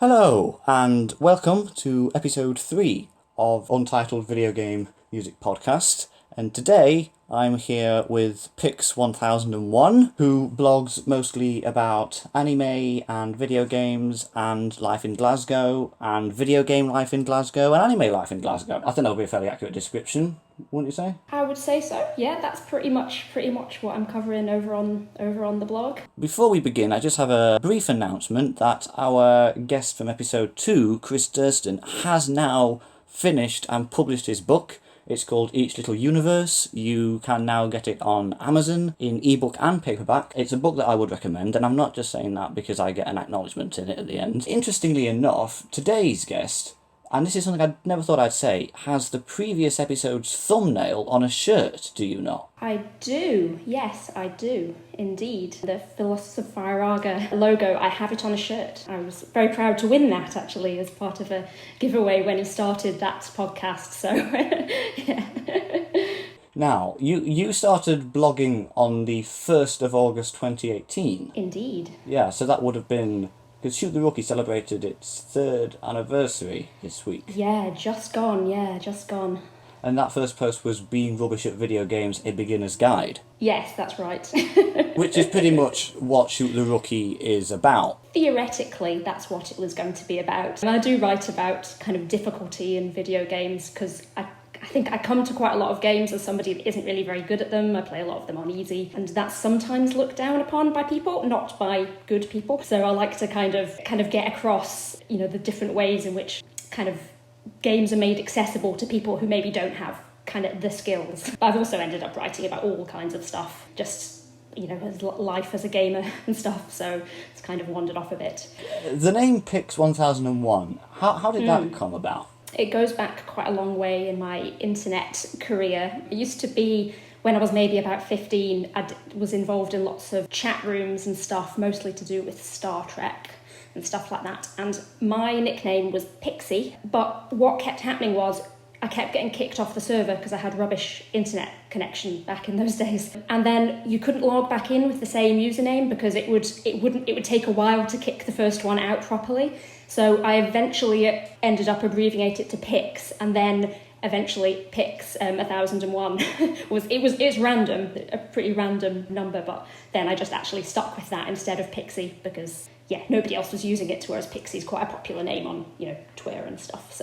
Hello, and welcome to episode 3 of Untitled Video Game Music Podcast. And today I'm here with Pix1001, who blogs mostly about anime and video games and life in Glasgow, and video game life in Glasgow, and anime life in Glasgow. I think that would be a fairly accurate description, wouldn't you say? I would say so. Yeah, that's pretty much what I'm covering over on the blog. Before we begin, I just have a brief announcement that our guest from episode 2, Chris Durston, has now finished and published his book. It's called Each Little Universe. You can now get it on Amazon in ebook and paperback. It's a book that I would recommend, and I'm not just saying that because I get an acknowledgement in it at the end. Interestingly enough, today's guest, and this is something I never thought I'd say, has the previous episode's thumbnail on a shirt, do you not? I do. Yes, I do. Indeed. The Philosophiaga logo, I have it on a shirt. I was very proud to win that, actually, as part of a giveaway when he started that podcast, so, yeah. Now, you started blogging on the 1st of August 2018. Indeed. Yeah, so that would have been... because Shoot the Rookie celebrated its 3rd anniversary this week. Yeah, just gone. And that first post was Being Rubbish at Video Games, A Beginner's Guide. Yes, that's right. Which is pretty much what Shoot the Rookie is about. Theoretically, that's what it was going to be about. And I do write about kind of difficulty in video games because I think I come to quite a lot of games as somebody that isn't really very good at them. I play a lot of them on easy, and that's sometimes looked down upon by people, not by good people. So I like to kind of get across, the different ways in which kind of games are made accessible to people who maybe don't have kind of the skills. I've also ended up writing about all kinds of stuff, just as life as a gamer and stuff, so it's kind of wandered off a bit. The name Pix1001, how did that come about? It goes back quite a long way in my internet career. It used to be when I was maybe about 15, I was involved in lots of chat rooms and stuff, mostly to do with Star Trek and stuff like that. And my nickname was Pixie, but what kept happening was I kept getting kicked off the server because I had rubbish internet connection back in those days. And then you couldn't log back in with the same username because it would take a while to kick the first one out properly. So I eventually ended up abbreviating it to Pix, and then eventually Pix 1001 it's random, a pretty random number, but then I just actually stuck with that instead of Pixie because nobody else was using it, whereas Pixie's quite a popular name on Twitter and stuff.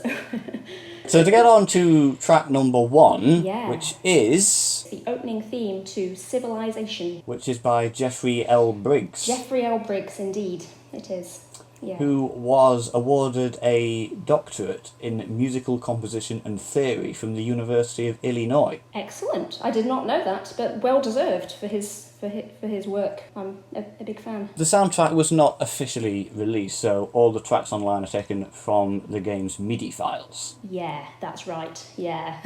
So to get on to track number 1, which is the opening theme to Civilization, which is by Jeffrey L. Briggs. Jeffrey L. Briggs, indeed, it is. Yeah. Who was awarded a doctorate in musical composition and theory from the University of Illinois. Excellent. I did not know that, but well deserved for his work. I'm a big fan. The soundtrack was not officially released, so all the tracks online are taken from the game's MIDI files. Yeah, that's right. Yeah.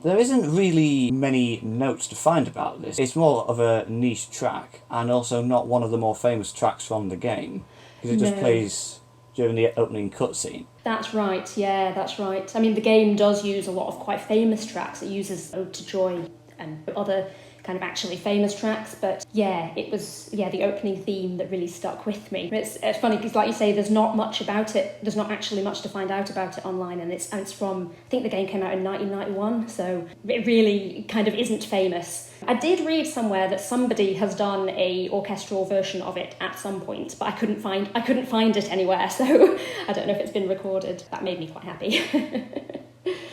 There isn't really many notes to find about this. It's more of a niche track, and also not one of the more famous tracks from the game. Because it just plays during the opening cutscene. That's right, yeah, that's right. I mean, the game does use a lot of quite famous tracks. It uses Ode to Joy and other kind of actually famous tracks, but it was the opening theme that really stuck with me. It's funny because, like you say, there's not much about it. There's not actually much to find out about it online, and it's from, I think the game came out in 1991, so it really kind of isn't famous. I did read somewhere that somebody has done a orchestral version of it at some point, but I couldn't find it anywhere, so I don't know if it's been recorded. That made me quite happy.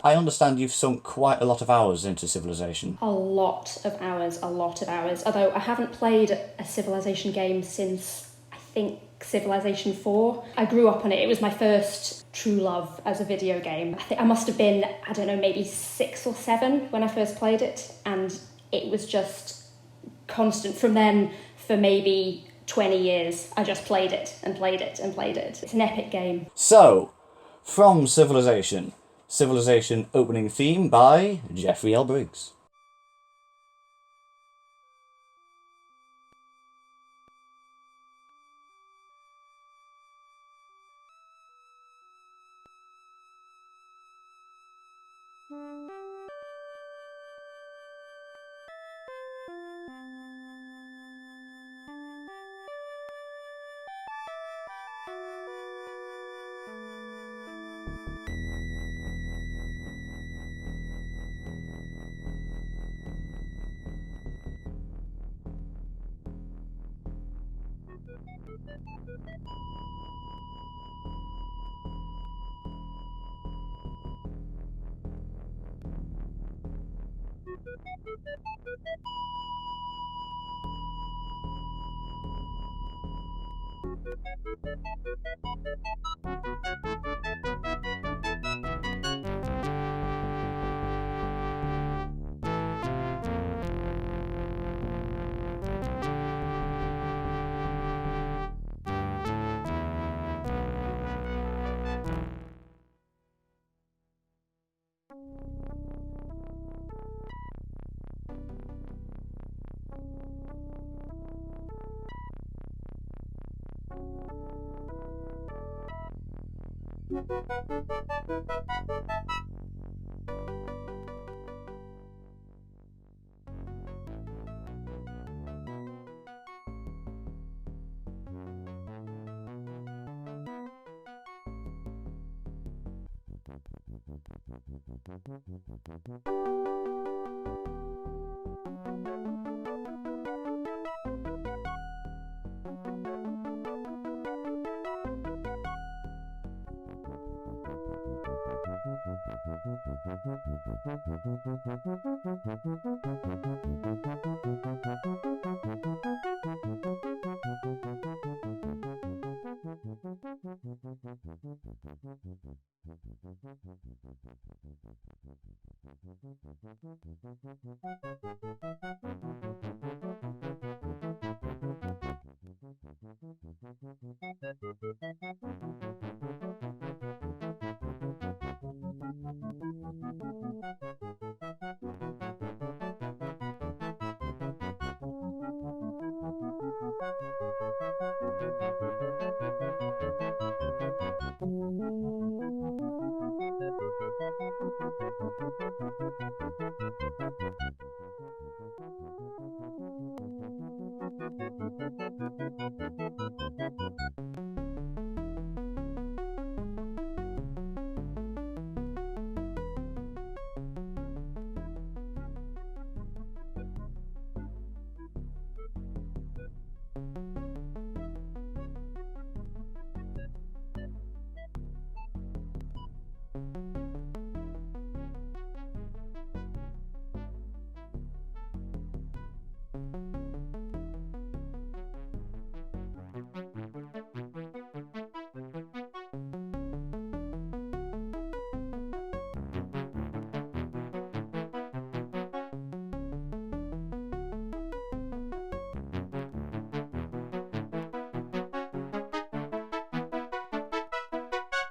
I understand you've sunk quite a lot of hours into Civilization. A lot of hours. Although I haven't played a Civilization game since, I think, Civilization 4. I grew up on it. It was my first true love as a video game. I think I must have been, I don't know, maybe 6 or 7 when I first played it, and it was just constant. From then, for maybe 20 years, I just played it and played it and played it. It's an epic game. So, from Civilization opening theme by Jeffrey L. Briggs.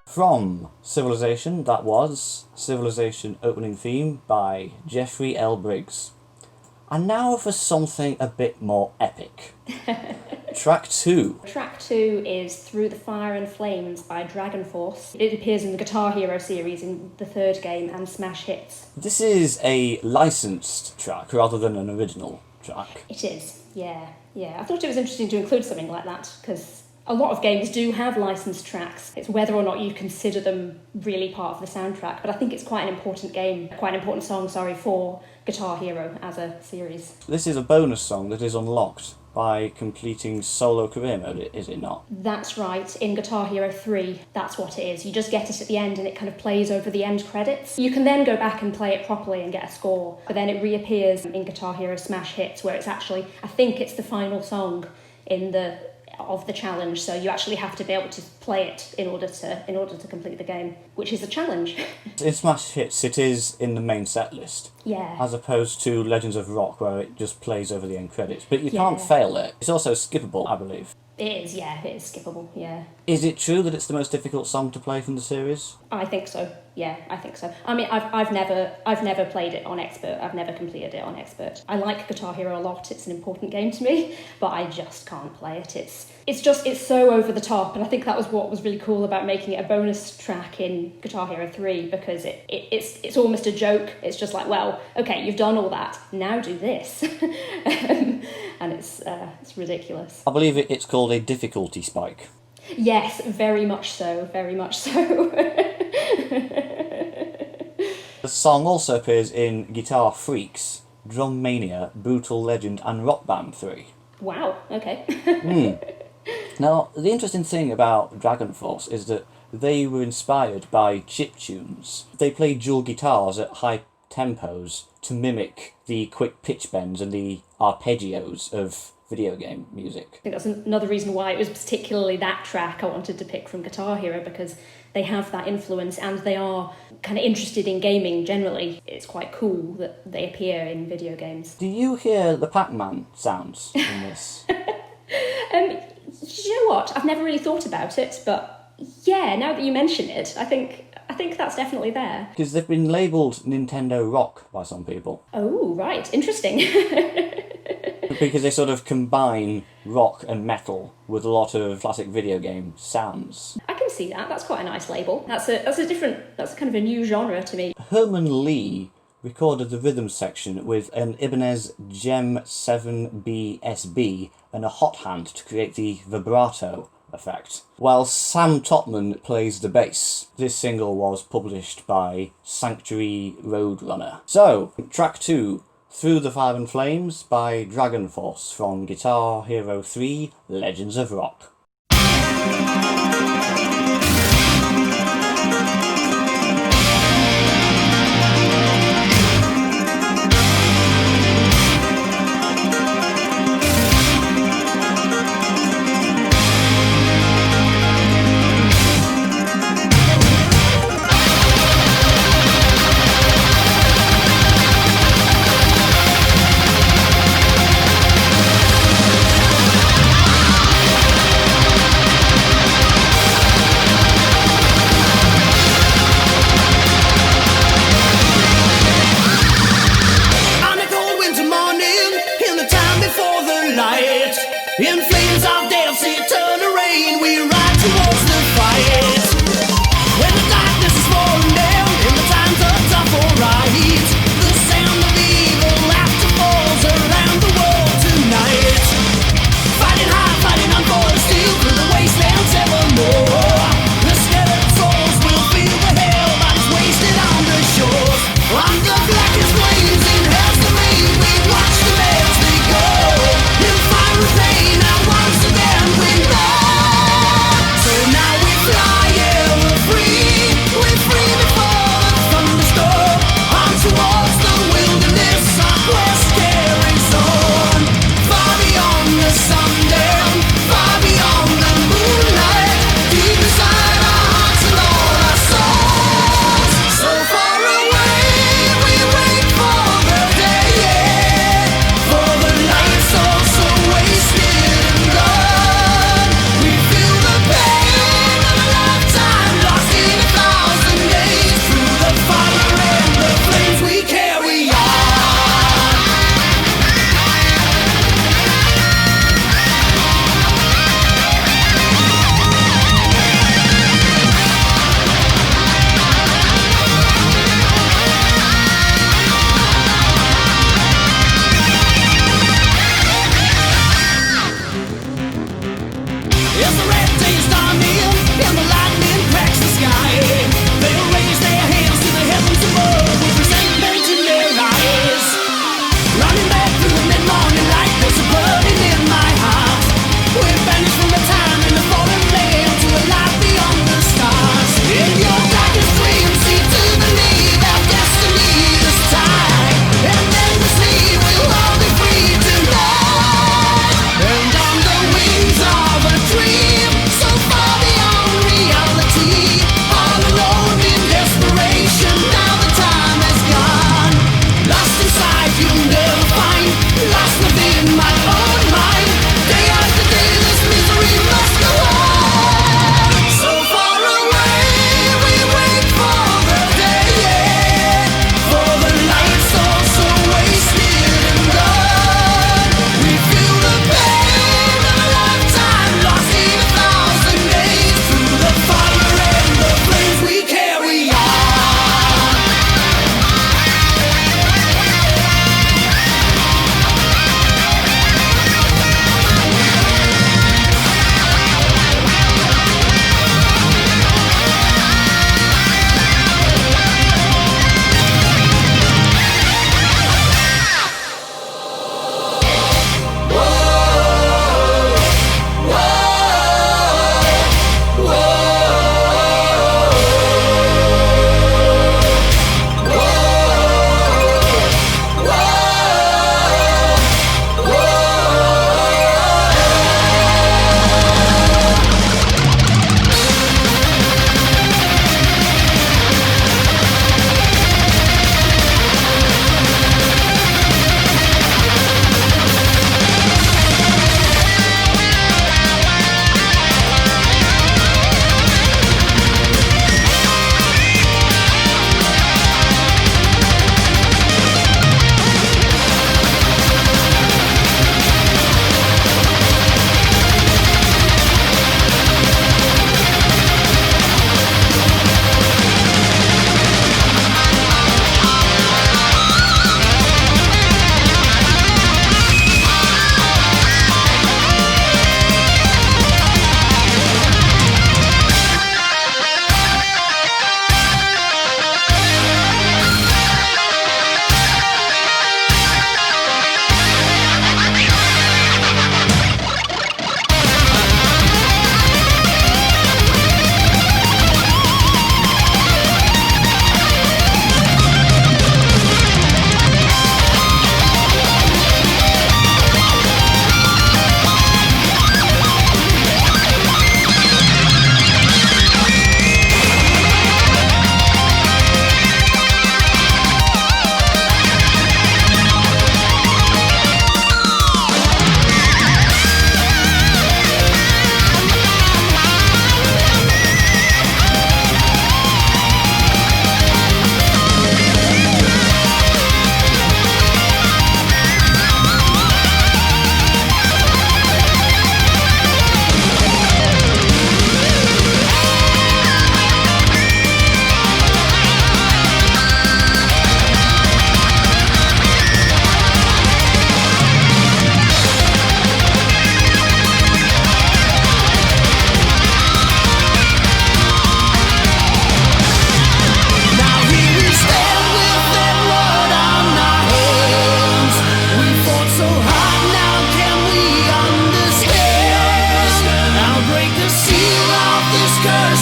From Civilization, that was Civilization opening theme by Jeffrey L. Briggs. And now for something a bit more epic. Track 2. Track 2 is Through the Fire and Flames by DragonForce. It appears in the Guitar Hero series in the third game and Smash Hits. This is a licensed track rather than an original track. It is, yeah. I thought it was interesting to include something like that because a lot of games do have licensed tracks. It's whether or not you consider them really part of the soundtrack, but I think it's quite an important song, for Guitar Hero as a series. This is a bonus song that is unlocked by completing solo career mode, is it not? That's right. In Guitar Hero 3, that's what it is. You just get it at the end and it kind of plays over the end credits. You can then go back and play it properly and get a score, but then it reappears in Guitar Hero Smash Hits, where it's actually, I think it's the final song of the challenge, so you actually have to be able to play it in order to complete the game, which is a challenge. In Smash Hits, it is in the main set list. Yeah. As opposed to Legends of Rock, where it just plays over the end credits. But you can't fail it. It's also skippable, I believe. It is skippable, yeah. Is it true that it's the most difficult song to play from the series? I think so. Yeah, I think so. I mean, I've never played it on Expert. I've never completed it on Expert. I like Guitar Hero a lot. It's an important game to me, but I just can't play it. It's so over the top, and I think that was what was really cool about making it a bonus track in Guitar Hero 3, because it's almost a joke. It's just like, well, okay, you've done all that, now do this. And it's ridiculous. I believe it's called a difficulty spike. Yes, very much so. The song also appears in Guitar Freaks, Drum Mania, Brutal Legend and Rock Band 3. Wow, okay. Now, the interesting thing about DragonForce is that they were inspired by chiptunes. They played dual guitars at high tempos to mimic the quick pitch bends and the arpeggios of video game music. I think that's another reason why it was particularly that track I wanted to pick from Guitar Hero, because they have that influence and they are kind of interested in gaming generally. It's quite cool that they appear in video games. Do you hear the Pac-Man sounds in this? You know what? I've never really thought about it, but yeah, now that you mention it, I think that's definitely there. Because they've been labelled Nintendo Rock by some people. Oh, right. Interesting. Because they sort of combine rock and metal with a lot of classic video game sounds. I can see that. That's quite a nice label. That's kind of a new genre to me. Herman Lee recorded the rhythm section with an Ibanez Gem 7B and a hot hand to create the vibrato effect, while Sam Topman plays the bass. This single was published by Sanctuary Roadrunner. So, track 2, Through the Fire and Flames by DragonForce from Guitar Hero 3 Legends of Rock.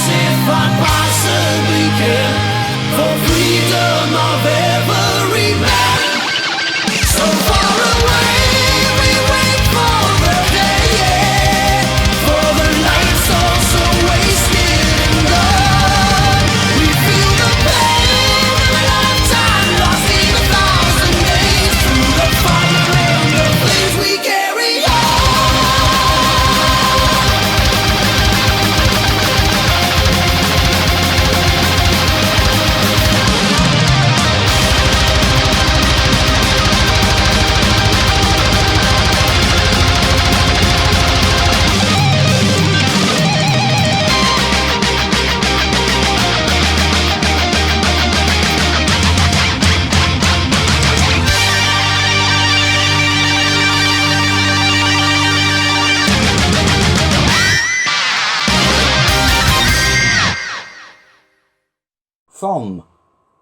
as if I possibly can, for freedom of every man. So far away, we wait for the day, for the lights also wasted and gone. We feel the pain of a lifetime lost in 1,000 days, through the fire and the flames we carry on. From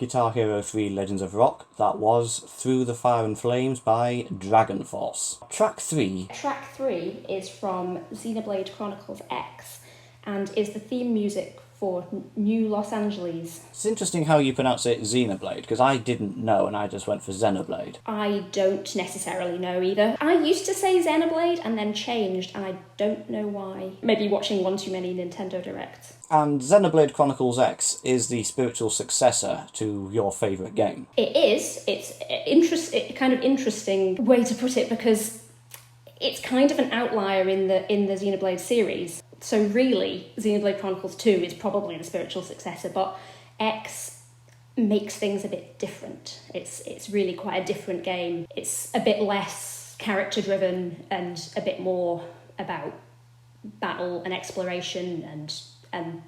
Guitar Hero 3 Legends of Rock, that was Through the Fire and Flames by DragonForce. Track 3. Track 3 is from Xenoblade Chronicles X and is the theme music for New Los Angeles. It's interesting how you pronounce it Xenoblade, because I didn't know and I just went for Xenoblade. I don't necessarily know either. I used to say Xenoblade and then changed, and I don't know why. Maybe watching one too many Nintendo Directs. And Xenoblade Chronicles X is the spiritual successor to your favourite game. It is. It's kind of interesting way to put it, because it's kind of an outlier in the Xenoblade series. So really, Xenoblade Chronicles 2 is probably the spiritual successor, but X makes things a bit different. It's really quite a different game. It's a bit less character-driven and a bit more about battle and exploration and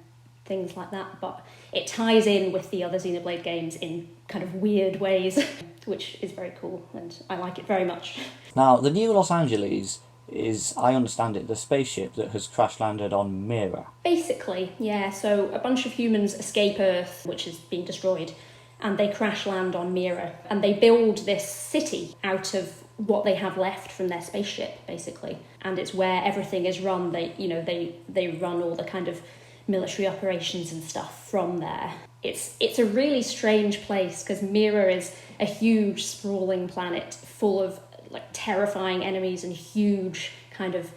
things like that, but it ties in with the other Xenoblade games in kind of weird ways, which is very cool, and I like it very much. Now, the New Los Angeles is, I understand it, the spaceship that has crash-landed on Mira. Basically, yeah, so a bunch of humans escape Earth, which is being destroyed, and they crash land on Mira, and they build this city out of what they have left from their spaceship, basically, and it's where everything is run. They run all the kind of military operations and stuff from there. It's a really strange place, because Mira is a huge sprawling planet full of like terrifying enemies and huge kind of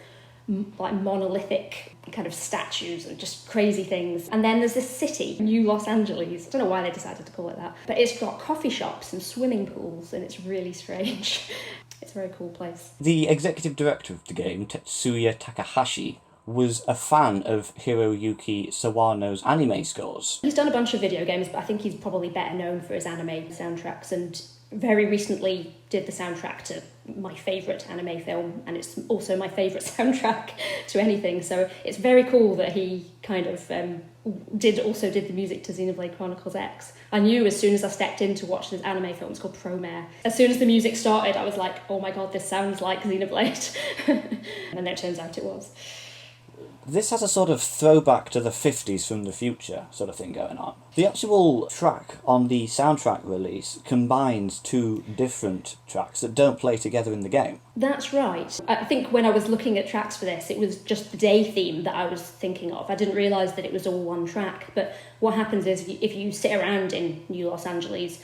like monolithic kind of statues and just crazy things. And then there's this city, New Los Angeles. I don't know why they decided to call it that, but it's got coffee shops and swimming pools, and it's really strange. It's a very cool place. The executive director of the game, Tetsuya Takahashi, was a fan of Hiroyuki Sawano's anime scores. He's done a bunch of video games, but I think he's probably better known for his anime soundtracks, and very recently did the soundtrack to my favourite anime film, and it's also my favourite soundtrack to anything, so it's very cool that he kind of did the music to Xenoblade Chronicles X. I knew as soon as I stepped in to watch this anime film, it's called Promare. As soon as the music started, I was like, oh my god, this sounds like Xenoblade. And then it turns out it was. This has a sort of throwback to the 50s from the future sort of thing going on. The actual track on the soundtrack release combines two different tracks that don't play together in the game. That's right. I think when I was looking at tracks for this, it was just the day theme that I was thinking of. I didn't realise that it was all one track, but what happens is if you sit around in New Los Angeles,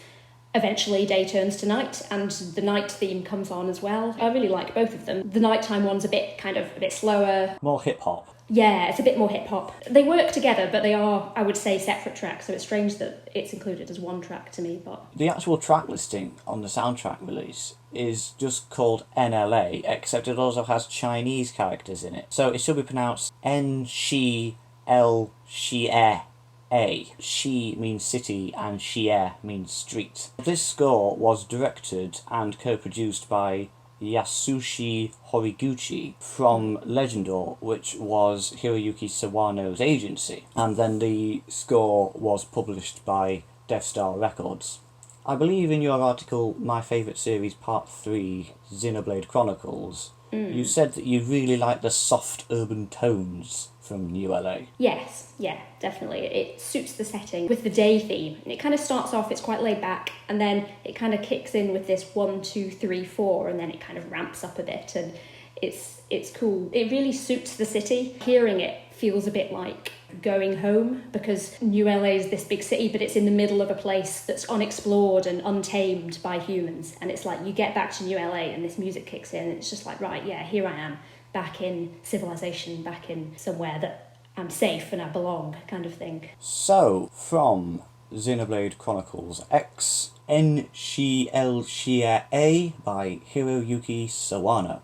eventually day turns to night, and the night theme comes on as well. I really like both of them. The nighttime one's a bit slower. More hip-hop. Yeah, it's a bit more hip-hop. They work together, but they are, I would say, separate tracks, so it's strange that it's included as one track to me, but... The actual track listing on the soundtrack release is just called NLA, except it also has Chinese characters in it. So it should be pronounced N市L街A. Shi means city and Shie means street. This score was directed and co-produced by Yasushi Horiguchi from Legendor, which was Hiroyuki Sawano's agency, and then the score was published by Death Star Records. I believe in your article, My Favourite Series Part 3, Xenoblade Chronicles, you said that you really like the soft urban tones from New LA. Yes, yeah, definitely. It suits the setting with the day theme. It kind of starts off, it's quite laid back, and then it kind of kicks in with this 1, 2, 3, 4, and then it kind of ramps up a bit, and it's cool. It really suits the city. Hearing it feels a bit like going home, because New LA is this big city, but it's in the middle of a place that's unexplored and untamed by humans. And it's like you get back to New LA and this music kicks in and it's just like, right, yeah, here I am, back in civilization, back in somewhere that I'm safe and I belong, kind of thing. So, from Xenoblade Chronicles X, N市L街A by Hiroyuki Sawano.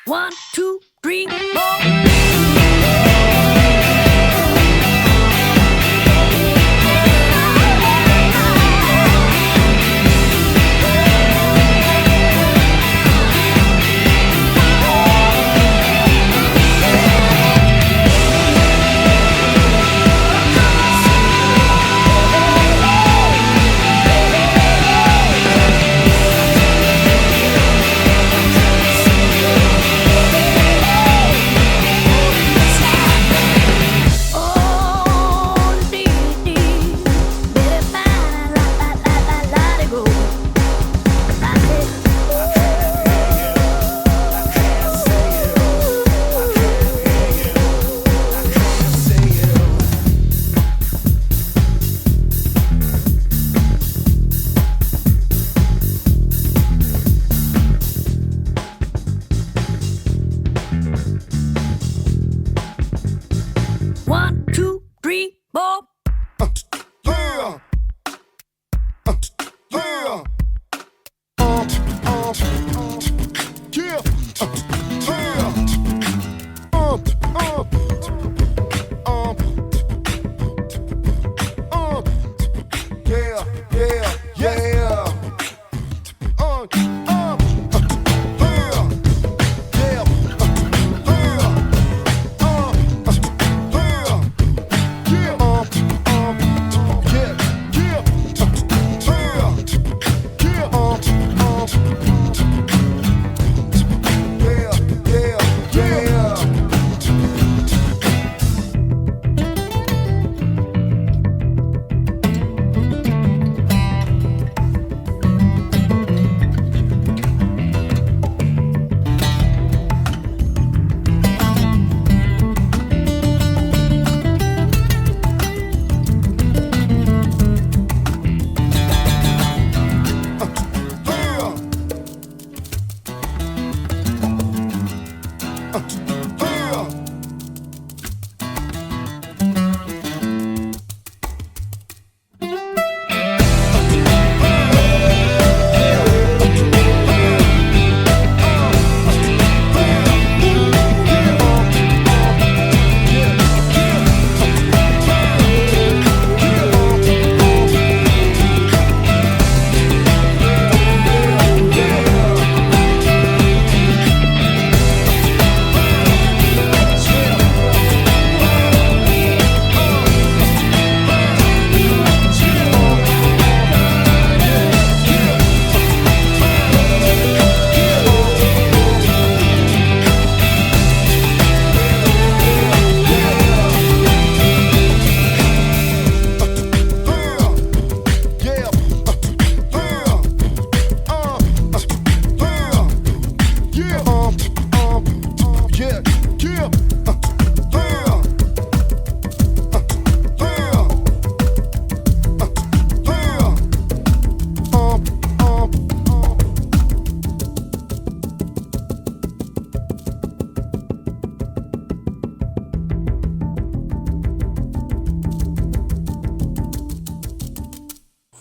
One, two, three, four.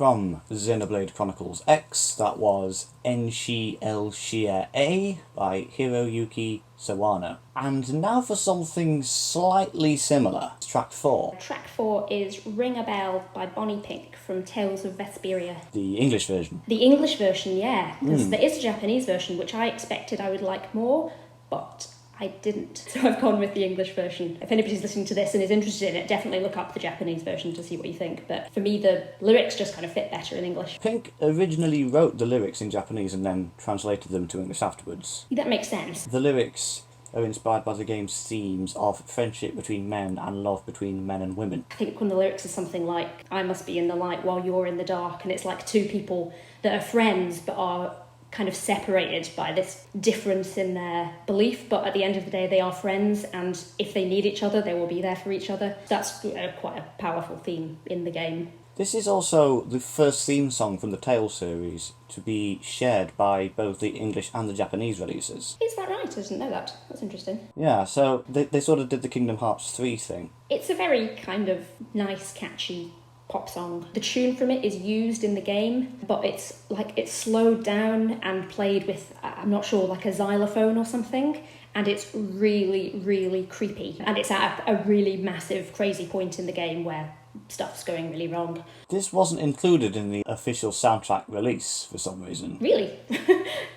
From Xenoblade Chronicles X, that was N市L街A by Hiroyuki Sawano. And now for something slightly similar. It's track 4. Track 4 is Ring a Bell by Bonnie Pink from Tales of Vesperia. The English version. The English version, yeah. Because there is a Japanese version, which I expected I would like more, but I didn't. So I've gone with the English version. If anybody's listening to this and is interested in it, definitely look up the Japanese version to see what you think. But for me, the lyrics just kind of fit better in English. Pink originally wrote the lyrics in Japanese and then translated them to English afterwards. That makes sense. The lyrics are inspired by the game's themes of friendship between men and love between men and women. I think when the lyrics are something like, I must be in the light while you're in the dark, and it's like two people that are friends but are kind of separated by this difference in their belief, but at the end of the day they are friends, and if they need each other they will be there for each other. That's quite a powerful theme in the game. This is also the first theme song from the Tales series to be shared by both the English and the Japanese releases. Is that right? I didn't know that. That's interesting. Yeah, so they sort of did the Kingdom Hearts 3 thing. It's a very kind of nice, catchy pop song. The tune from it is used in the game, but it's slowed down and played with, I'm not sure, like a xylophone or something, and it's really, really creepy. And it's at a really massive, crazy point in the game where stuff's going really wrong. This wasn't included in the official soundtrack release for some reason. Really?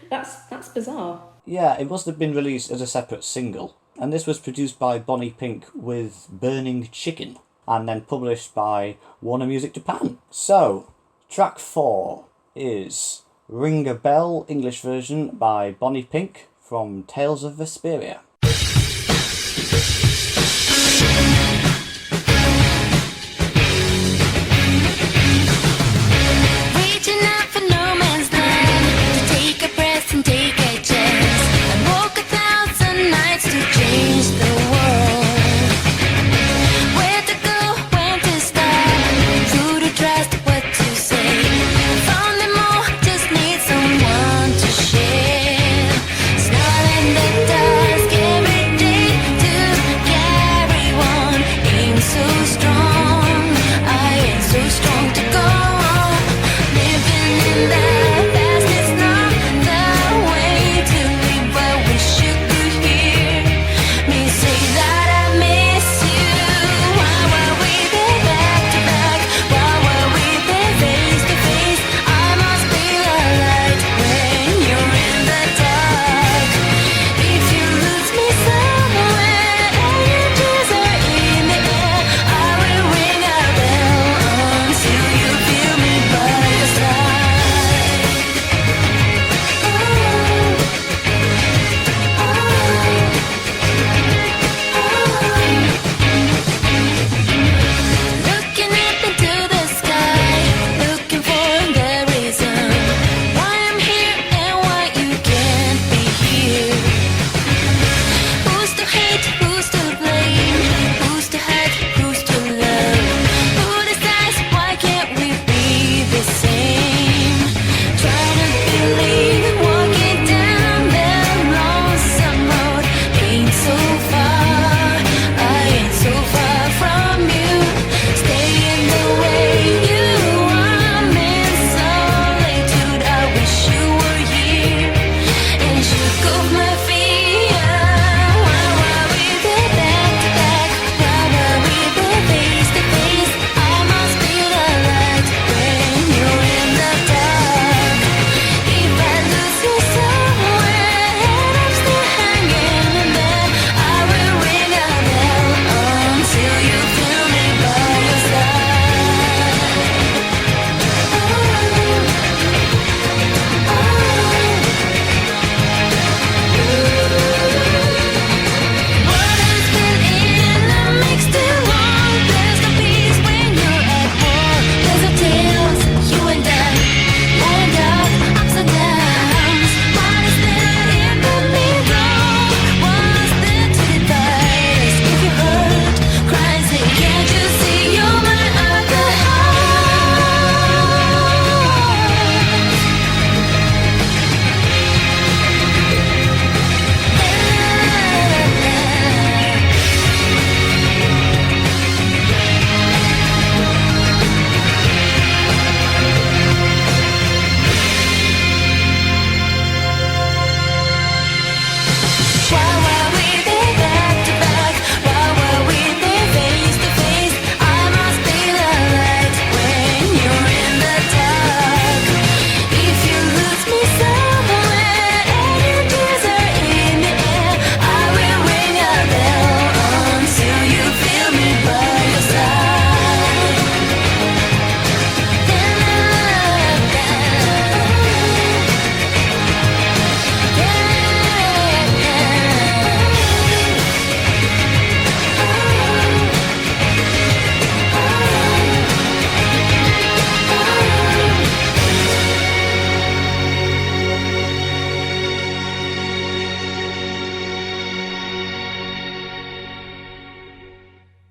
That's bizarre. Yeah, it must have been released as a separate single, and this was produced by Bonnie Pink with Burning Chicken, and then published by Warner Music Japan. So, track 4 is Ring a Bell, English version by Bonnie Pink from Tales of Vesperia. Reaching out for no man's land, to take a breath and take a chance, and walk 1,000 nights to change the world. Where to go, when to start, who to trust, what to say. Found them all, just need someone to share. Snarl in the dusk.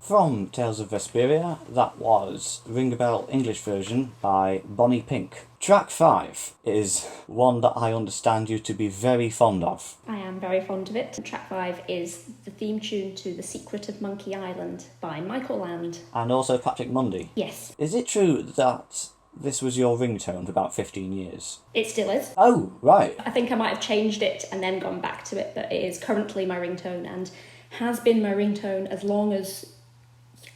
From Tales of Vesperia, that was Ring a Bell English version by Bonnie Pink. Track 5 is one that I understand you to be very fond of. I am very fond of it. Track 5 is the theme tune to The Secret of Monkey Island by Michael Land. And also Patrick Mundy. Yes, Is it true that this was your ringtone for about 15 years? it still is. Oh, right. I think I might have changed it and then gone back to it, but it is currently my ringtone and has been my ringtone as long as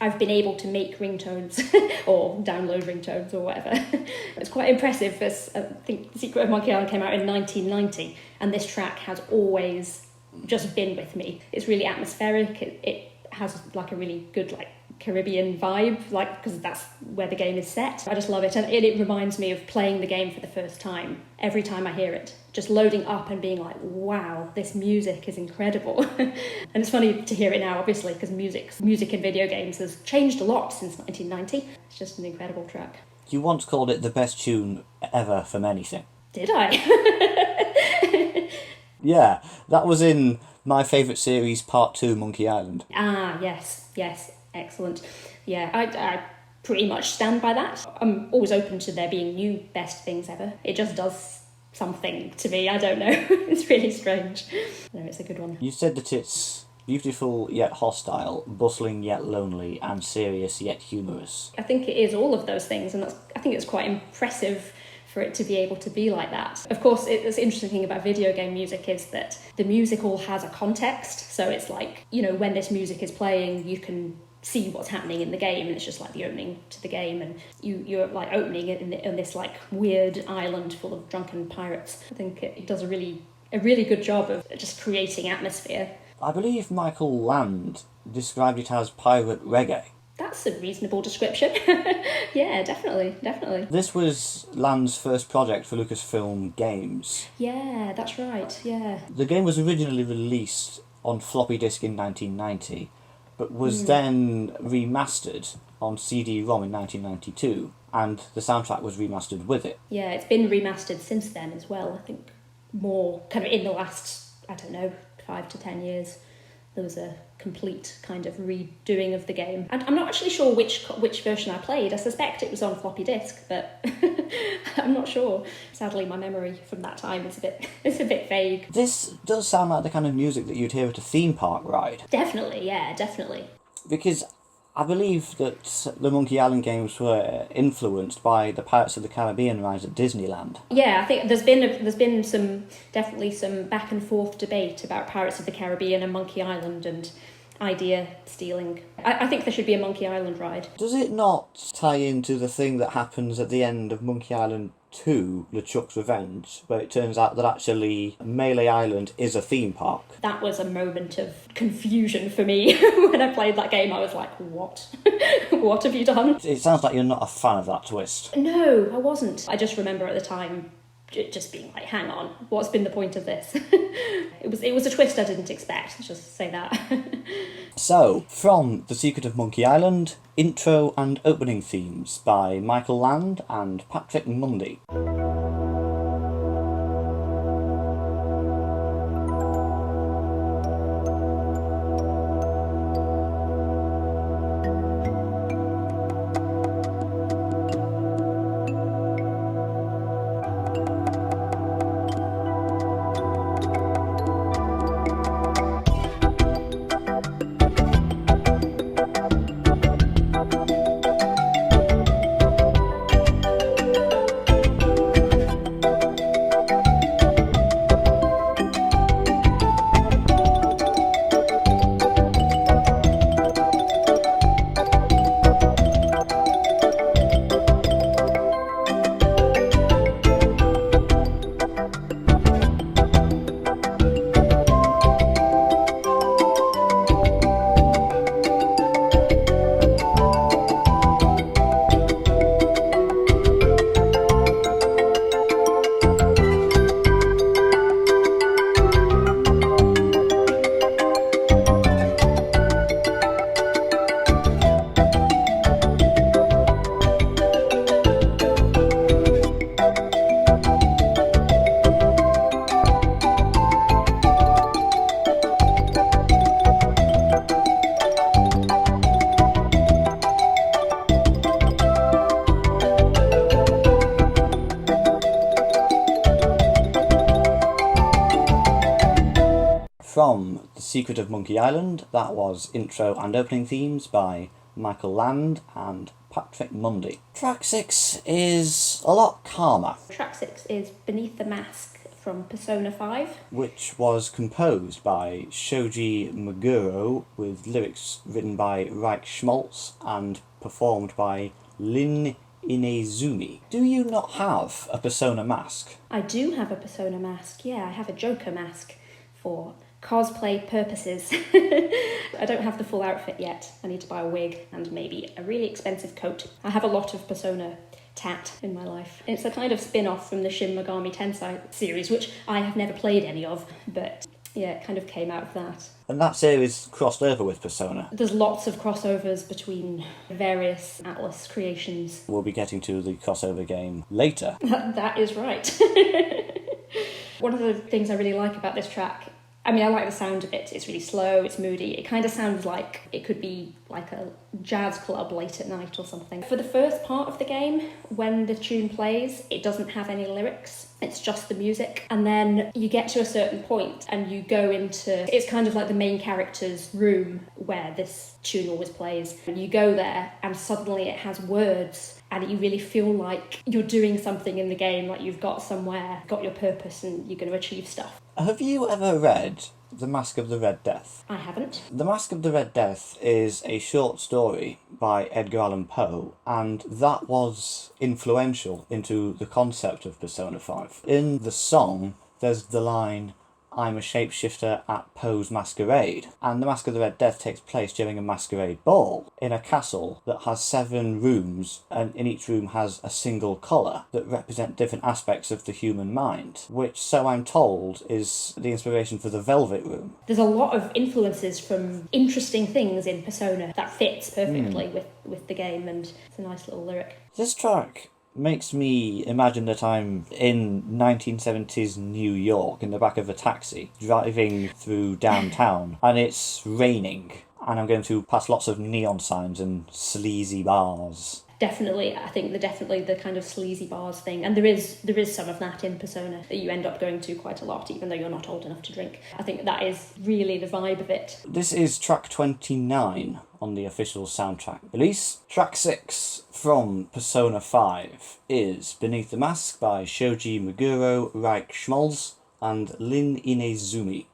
I've been able to make ringtones or download ringtones or whatever. It's quite impressive because I think The Secret of Monkey Island came out in 1990 and this track has always just been with me. It's really atmospheric. It has like a really good like Caribbean vibe, like because that's where the game is set. I just love it, and it reminds me of playing the game for the first time. Every time I hear it, just loading up and being like, wow, this music is incredible. And it's funny to hear it now, obviously, because music in video games has changed a lot since 1990. It's just an incredible track. You once called it the best tune ever from anything. Did I? Yeah, that was in my favourite series, Part 2, Monkey Island. Ah, yes, excellent. Yeah, I pretty much stand by that. I'm always open to there being new best things ever. It just does something to me, I don't know. It's really strange. No, it's a good one. You said that it's beautiful yet hostile, bustling yet lonely, and serious yet humorous. I think it is all of those things, and I think it's quite impressive for it to be able to be like that. Of course, the interesting thing about video game music is that the music all has a context, so it's like, you know, when this music is playing, you can see what's happening in the game, and it's just like the opening to the game, and you're like opening it in this like weird island full of drunken pirates. I think it does a really good job of just creating atmosphere. I believe Michael Land described it as pirate reggae. That's a reasonable description. Yeah, definitely. This was Land's first project for Lucasfilm Games. Yeah, that's right, yeah. The game was originally released on floppy disk in 1990, but was then remastered on CD-ROM in 1992, and the soundtrack was remastered with it. Yeah, it's been remastered since then as well. I think more kind of in the last, 5 to 10 years. There was a complete kind of redoing of the game. And I'm not actually sure which version I played. I suspect it was on floppy disk, but I'm not sure. Sadly, my memory from that time is a bit vague. This does sound like the kind of music that you'd hear at a theme park ride. Definitely, yeah, definitely. Because I believe that the Monkey Island games were influenced by the Pirates of the Caribbean rides at Disneyland. Yeah, I think there's been some back and forth debate about Pirates of the Caribbean and Monkey Island and idea stealing. I think there should be a Monkey Island ride. Does it not tie into the thing that happens at the end of Monkey Island 2, LeChuck's Revenge, where it turns out that actually Melee Island is a theme park? That was a moment of confusion for me. When I played that game, I was like, what? What have you done? It sounds like you're not a fan of that twist. No, I wasn't. I just remember at the time just being like, hang on, what's been the point of this? It was a twist I didn't expect, let's just say that. So, from The Secret of Monkey Island, intro and opening themes by Michael Land and Patrick Mundy. from The Secret of Monkey Island. That was intro and opening themes by Michael Land and Patrick Mundy. Track 6 is a lot calmer. Track 6 is Beneath the Mask from Persona 5. Which was composed by Shoji Meguro with lyrics written by Rike Schmalz and performed by N Inaizumi. Do you not have a Persona mask? I do have a Persona mask, yeah. I have a Joker mask for cosplay purposes. I don't have the full outfit yet. I need to buy a wig and maybe a really expensive coat. I have a lot of Persona tat in my life. It's a kind of spin-off from the Shin Megami Tensei series, which I have never played any of, but yeah, it kind of came out of that. And that series crossed over with Persona. There's lots of crossovers between various Atlas creations. We'll be getting to the crossover game later. That is right. One of the things I really like about this track, I mean, I like the sound of it. It's really slow, it's moody. It kind of sounds like it could be like a jazz club late at night or something. For the first part of the game, when the tune plays, it doesn't have any lyrics. It's just the music. And then you get to a certain point and you go into... It's kind of like the main character's room where this tune always plays. And you go there and suddenly it has words and you really feel like you're doing something in the game, like you've got somewhere, got your purpose and you're going to achieve stuff. Have you ever read The Mask of the Red Death? I haven't. The Mask of the Red Death is a short story by Edgar Allan Poe, and that was influential into the concept of Persona 5. In the song, there's the line, "I'm a shapeshifter at Poe's masquerade," and the Mask of the Red Death takes place during a masquerade ball in a castle that has 7 rooms, and in each room has a single colour that represent different aspects of the human mind, which, so I'm told, is the inspiration for the Velvet Room. There's a lot of influences from interesting things in Persona that fits perfectly with the game, and it's a nice little lyric. This track makes me imagine that I'm in 1970s New York in the back of a taxi, driving through downtown, and it's raining, and I'm going to pass lots of neon signs and sleazy bars. Definitely, I think definitely the kind of sleazy bars thing, and there is some of that in Persona that you end up going to quite a lot, even though you're not old enough to drink. I think that is really the vibe of it. This is track 29 on the official soundtrack release. Track 6 from Persona 5 is Beneath the Mask by Shoji Meguro, Rike Schmalz, and N Inaizumi.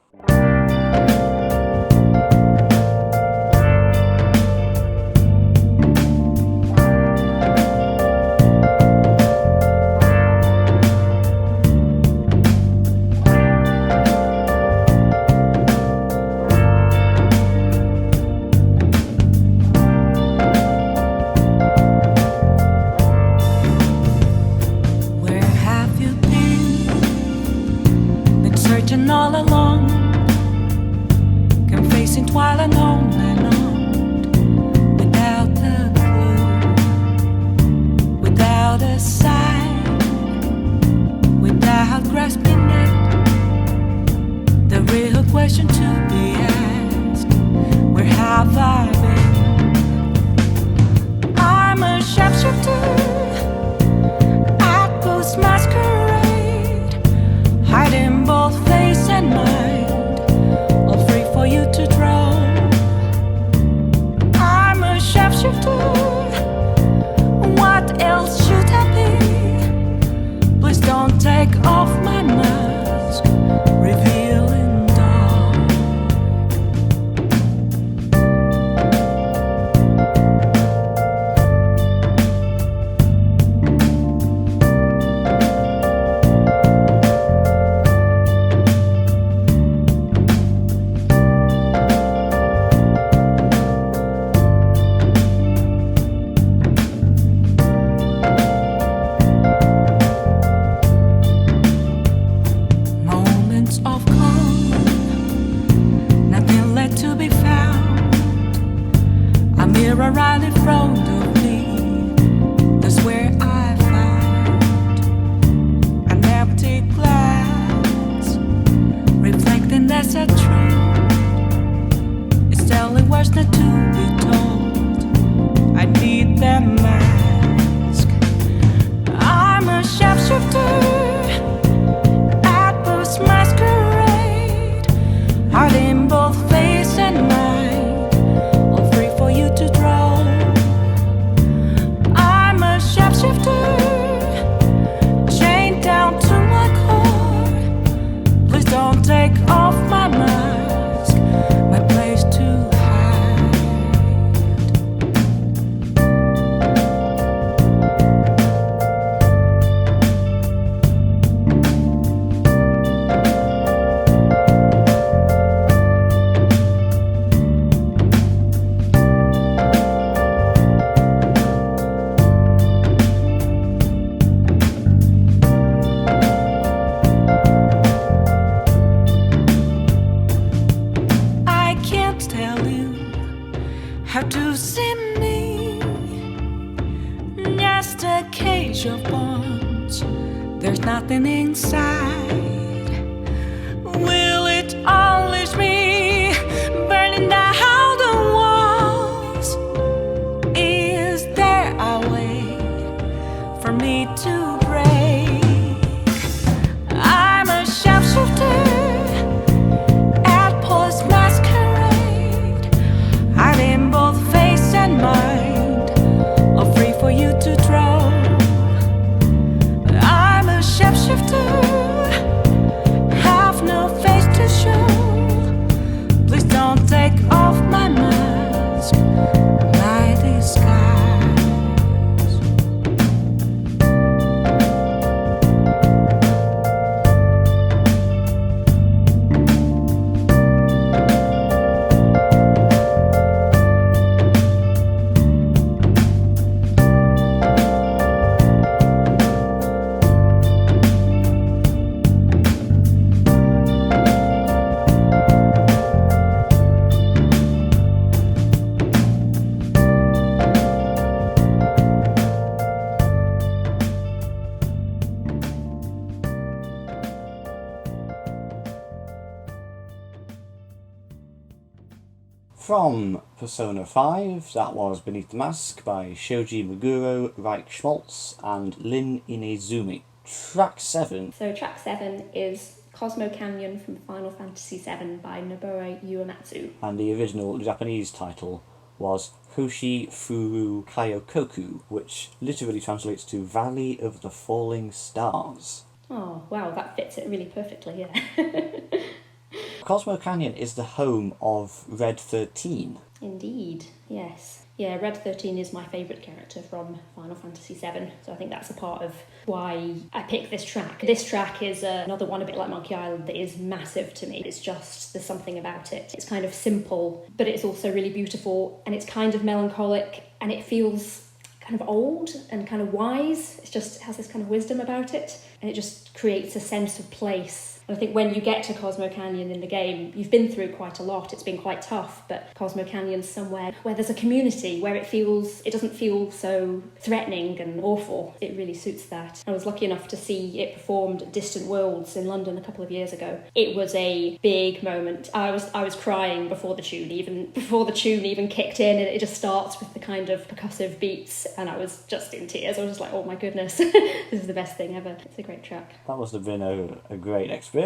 All along, confessing while and on, without a clue, without a sign, without grasping it. The real question to be asked: where have I been? I'm a sharpshooter at Post Masquerade, hiding both face and mind, all free for you to draw. I'm a sharpshooter, what else should I be? Please don't take off my mask, revealing dark. Right in front of me, that's where I found an empty glass, reflecting that's a truth. It's telling words not to be told. I need that mask. I'm a sharpshooter at Post Masquerade, hard burning inside. Will it unleash me, burning down the walls? Is there a way for me to break? I'm a sharpshooter at Post Masquerade, hiding both face and mind, all free for you to draw. I'm a shapeshifter, have no face to show. Please don't take off my mask, my disguise. From Persona 5, that was Beneath the Mask by Shoji Meguro, Rike Schmalz, and Inaizumi. Track 7. So track 7 is Cosmo Canyon from Final Fantasy VII by Nobuo Uematsu. And the original Japanese title was Hoshi Furu Kaiokoku, which literally translates to Valley of the Falling Stars. Oh, wow, that fits it really perfectly, yeah. Cosmo Canyon is the home of Red 13. Indeed, yes. Yeah, Red 13 is my favourite character from Final Fantasy VII, so I think that's a part of why I picked this track. This track is another one, a bit like Monkey Island, that is massive to me. It's just, there's something about it. It's kind of simple, but it's also really beautiful, and it's kind of melancholic, and it feels kind of old and kind of wise. It has this kind of wisdom about it, and it just creates a sense of place. And I think when you get to Cosmo Canyon in the game, you've been through quite a lot. It's been quite tough, but Cosmo Canyon's somewhere where there's a community, where it doesn't feel so threatening and awful. It really suits that. I was lucky enough to see it performed at Distant Worlds in London a couple of years ago. It was a big moment. I was crying before the tune even kicked in, and it just starts with the kind of percussive beats, and I was just in tears. I was just like, oh my goodness, this is the best thing ever. It's a great track. That must have been a great experience.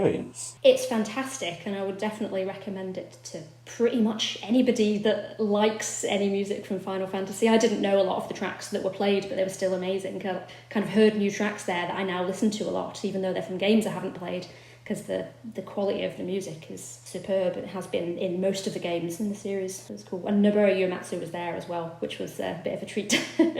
It's fantastic, and I would definitely recommend it to pretty much anybody that likes any music from Final Fantasy. I didn't know a lot of the tracks that were played, but they were still amazing. I kind of heard new tracks there that I now listen to a lot, even though they're from games I haven't played, because the quality of the music is superb. It has been in most of the games in the series. It was cool. And Nobuo Uematsu was there as well, which was a bit of a treat. Yeah,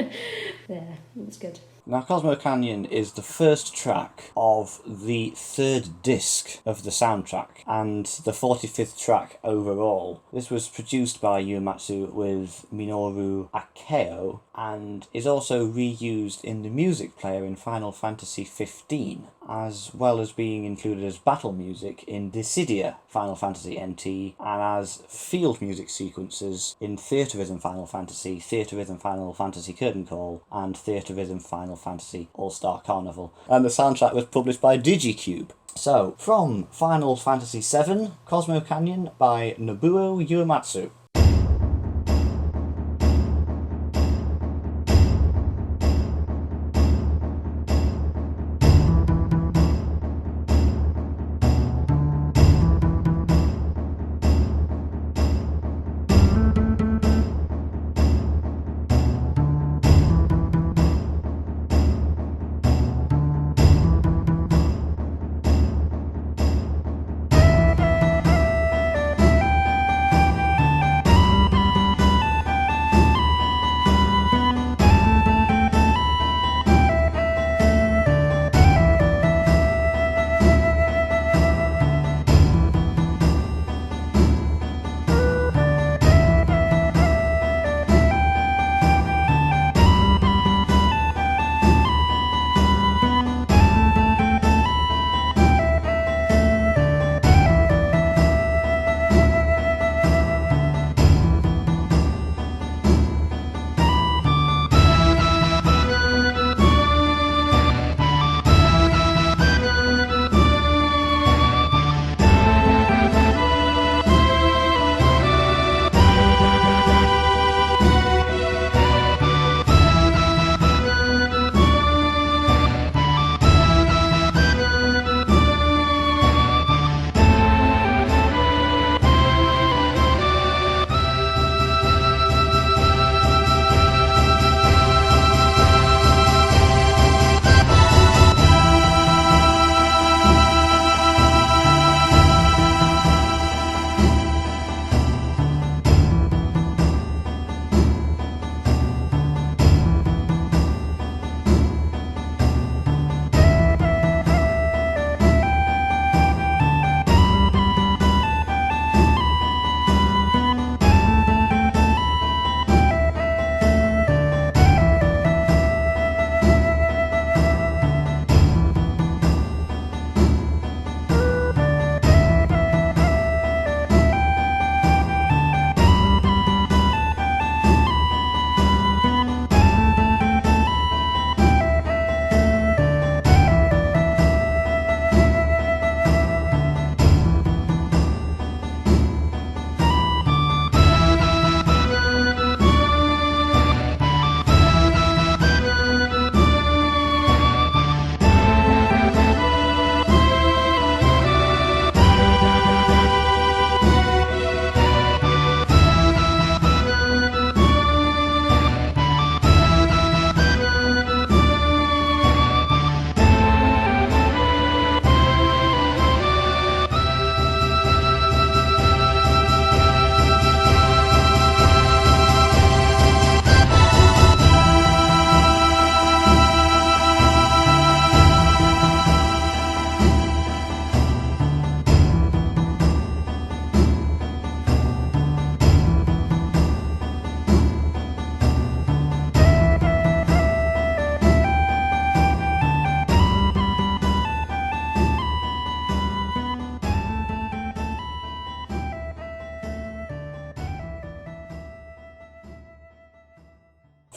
it was good. Now, Cosmo Canyon is the first track of the third disc of the soundtrack, and the 45th track overall. This was produced by Uematsu with Minoru Akeo, and is also reused in the music player in Final Fantasy XV, as well as being included as battle music in Dissidia Final Fantasy NT, and as field music sequences in Theatre Rhythm Final Fantasy, Theatre Rhythm Final Fantasy Curtain Call, and Theatre Rhythm Final Fantasy All-Star Carnival. And the soundtrack was published by DigiCube. So, from Final Fantasy VII, Cosmo Canyon by Nobuo Uematsu.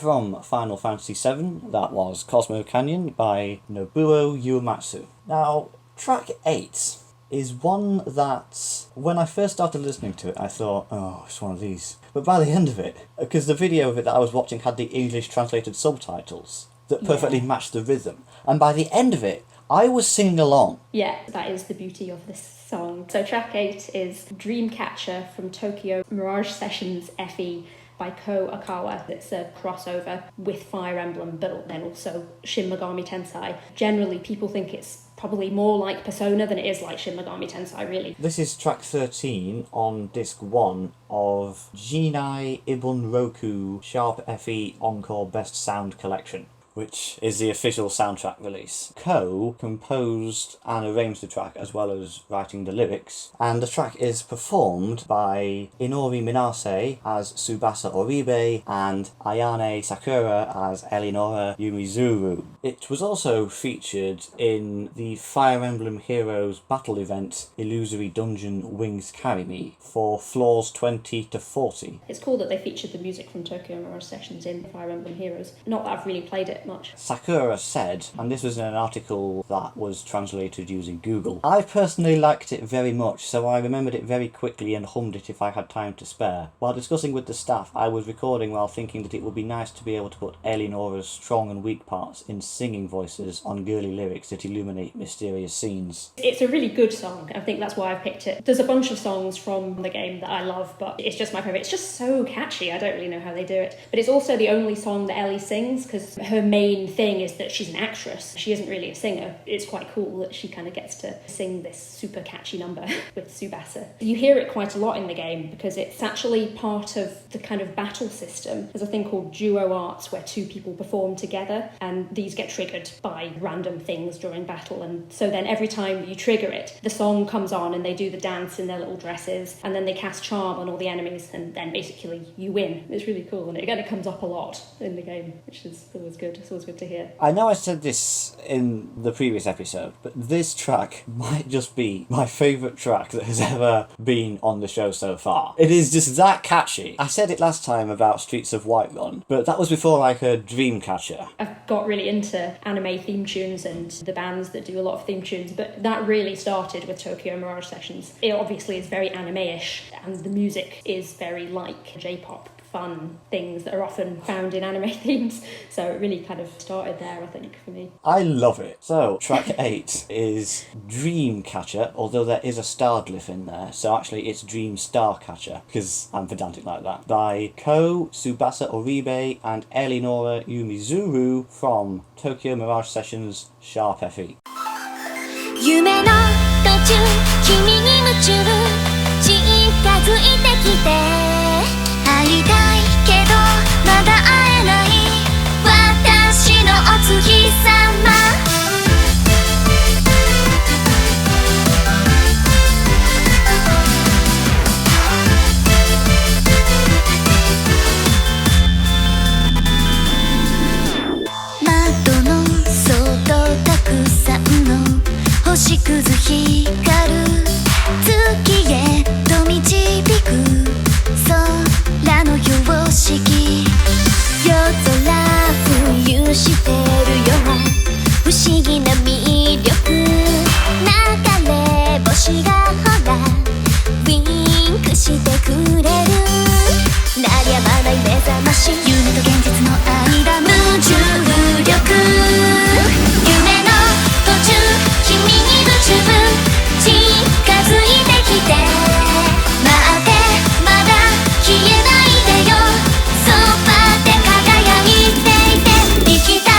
from Final Fantasy VII, that was Cosmo Canyon by Nobuo Uematsu. Now, track 8 is one that, when I first started listening to it, I thought, oh, it's one of these. But by the end of it, because the video of it that I was watching had the English translated subtitles that perfectly matched the rhythm, and by the end of it, I was singing along. Yeah, that is the beauty of this song. So track 8 is Dreamcatcher from Tokyo Mirage Sessions FE by Ko Akawa. It's a crossover with Fire Emblem, but then also Shin Megami Tensei. Generally, people think it's probably more like Persona than it is like Shin Megami Tensei, really. This is track 13 on disc 1 of Jinai Ibunroku Sharp FE Encore Best Sound Collection, which is the official soundtrack release. Ko composed and arranged the track as well as writing the lyrics, and the track is performed by Inori Minase as Tsubasa Oribe and Ayane Sakura as Elinora Yumizuru. It was also featured in the Fire Emblem Heroes battle event Illusory Dungeon Wings Carry Me for floors 20 to 40. It's cool that they featured the music from Tokyo Mirage Sessions in Fire Emblem Heroes. Not that I've really played it much. Sakura said, and this was in an article that was translated using Google, I personally liked it very much, so I remembered it very quickly and hummed it if I had time to spare. While discussing with the staff, I was recording while thinking that it would be nice to be able to put Elinora's strong and weak parts in singing voices on girly lyrics that illuminate mysterious scenes. It's a really good song. I think that's why I picked it. There's a bunch of songs from the game that I love, but it's just my favourite. It's just so catchy. I don't really know how they do it. But it's also the only song that Ellie sings, because her main thing is that she's an actress. She isn't really a singer. It's quite cool that she kind of gets to sing this super catchy number with Tsubasa. You hear it quite a lot in the game because it's actually part of the kind of battle system. There's a thing called duo arts where two people perform together, and these get triggered by random things during battle, and so then every time you trigger it, the song comes on and they do the dance in their little dresses, and then they cast charm on all the enemies, and then basically you win. It's really cool, and it comes up a lot in the game, which is always good. It's always good to hear. I know I said this in the previous episode, but this track might just be my favourite track that has ever been on the show so far. It is just that catchy. I said it last time about Streets of Whiterun, but that was before I heard Dreamcatcher. I've got really into anime theme tunes and the bands that do a lot of theme tunes, but that really started with Tokyo Mirage Sessions. It obviously is very anime-ish, and the music is very like J-pop, fun things that are often found in anime themes, so it really kind of started there, I think, for me. I love it. So, track 8 is Dreamcatcher, although there is a star glyph in there, so actually it's Dream Starcatcher, because I'm pedantic like that, by Ko, Tsubasa Oribe, and Elinora Yumizuru from Tokyo Mirage Sessions Sharp FE. 夢の途中君に夢中近づいてきて会いたいけどまだ会えない私のお月様窓の外たくさんの星屑光る月へと導く空の標識夜空浮遊してるよ不思議な魅力流れ星がほらウィンクしてくれる鳴りやまない目覚まし夢と現実の間無重力夢の途中君に夢中近づいてきて待ってまだ消えないでよそばで輝いていて行きたい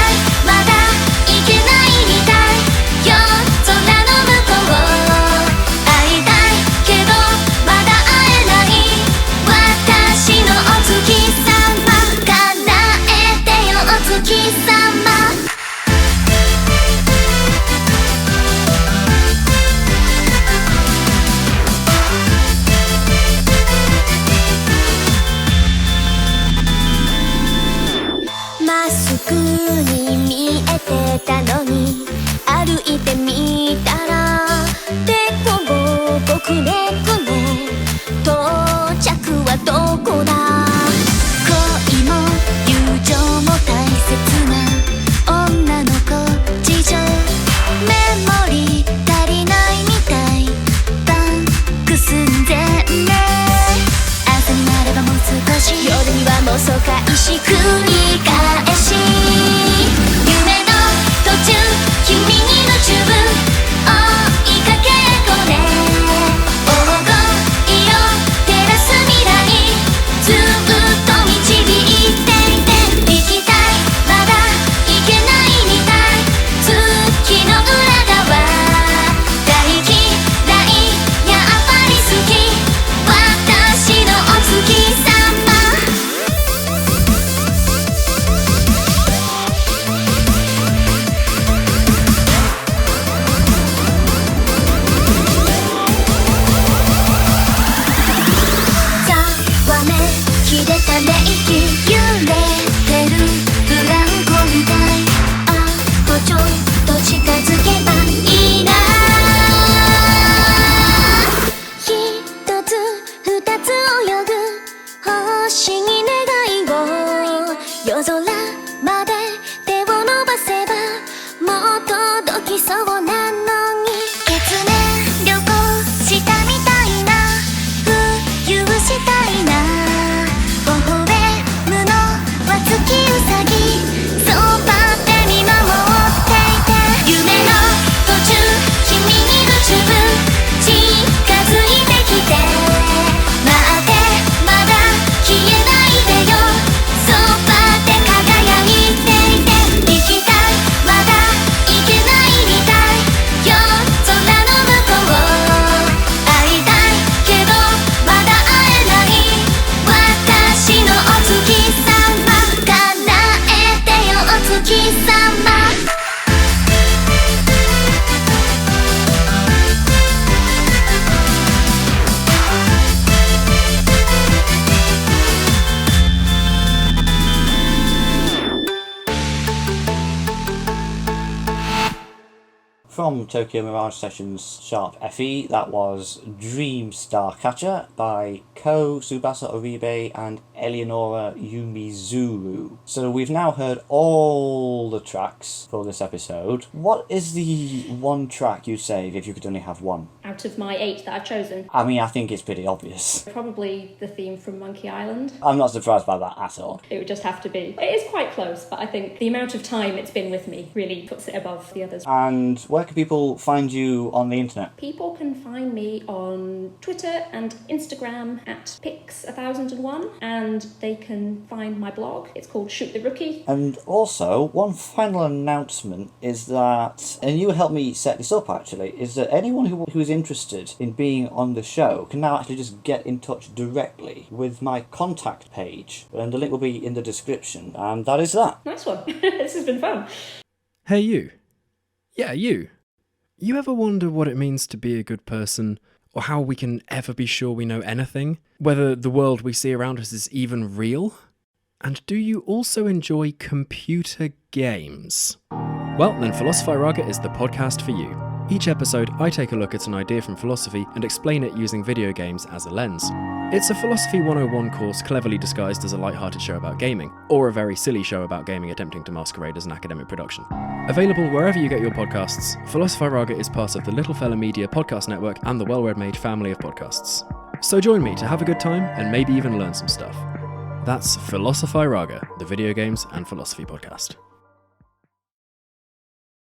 from Tokyo Mirage Sessions Sharp FE, that was Dream Starcatcher by Ko Tsubasa Oribe and Eleonora Yumizuru. So we've now heard all the tracks for this episode. What is the one track you'd save if you could only have one? Out of my 8 that I've chosen, I mean, I think it's pretty obvious. probably the theme from Monkey Island. I'm not surprised by that at all. It would just have to be. It is quite close, but I think the amount of time it's been with me really puts it above the others. And where can people find you on the internet? People can find me on Twitter and Instagram at Pix1001, and they can find my blog. It's called Shoot the Rookie. And also, one final announcement is that, and you helped me set this up actually, is that anyone who is interested in being on the show can now actually just get in touch directly with my contact page, and the link will be in the description. And that is that. Nice one. This has been fun. Hey, you. Yeah, you. You ever wonder what it means to be a good person, or how we can ever be sure we know anything? Whether the world we see around us is even real? And do you also enjoy computer games? Well, then Philosophy Raga is the podcast for you. Each episode, I take a look at an idea from philosophy and explain it using video games as a lens. It's a Philosophy 101 course cleverly disguised as a light-hearted show about gaming, or a very silly show about gaming attempting to masquerade as an academic production. Available wherever you get your podcasts, Philosophy Raga is part of the Little Fella Media podcast network and the well-read-made family of podcasts. So join me to have a good time and maybe even learn some stuff. That's Philosophy Raga, the video games and philosophy podcast.